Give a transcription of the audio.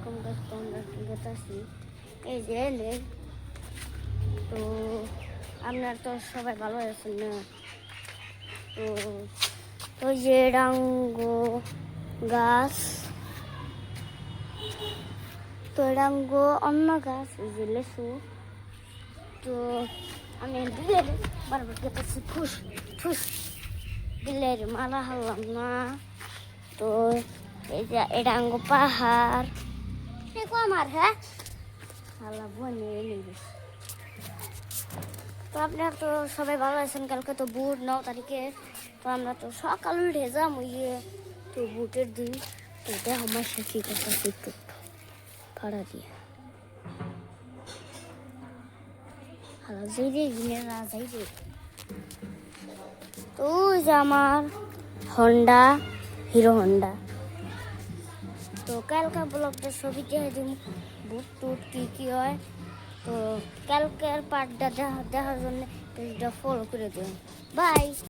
আসসালামাইকুম গাইস, তো আমরা ক্রিকেট আছি এই যে এনে। তো আপনার তো সবাই ভালো আছেন না? তো ওই যে ডাঙ্গো গাছ, তো ডাঙ্গো অন্য গাছ, ওই যে লেসু। তো আমি দিলের বারবার গেতেছি ফুস ফুস, দিলের মালা হলাম না। তো এই যে এডাঙ্গো পাহাড় দেখো আমার, হ্যাঁ আল্লাহ বনে নিবে। তো আপনারা তো সবাই ভালো আছেন? কালকে তো বুট 9 তারিখে, তো আমরা তো সকাল উঠে যাম ওই তো বুটের দিন। তো এটা আমার সাথে কথা একটু ভাড়া দিয়ে হালা যাই রে গিনেরা যাই রে। তো ওই যে আমার হন্ডা, হিরো হন্ডা। তো কালকা ব্লগটা ছবি দেখে দিন বুট টুট কি হয়। তো কালকের পার্টটা দেখার জন্য পেজটা ফলো করে দিন। বাই।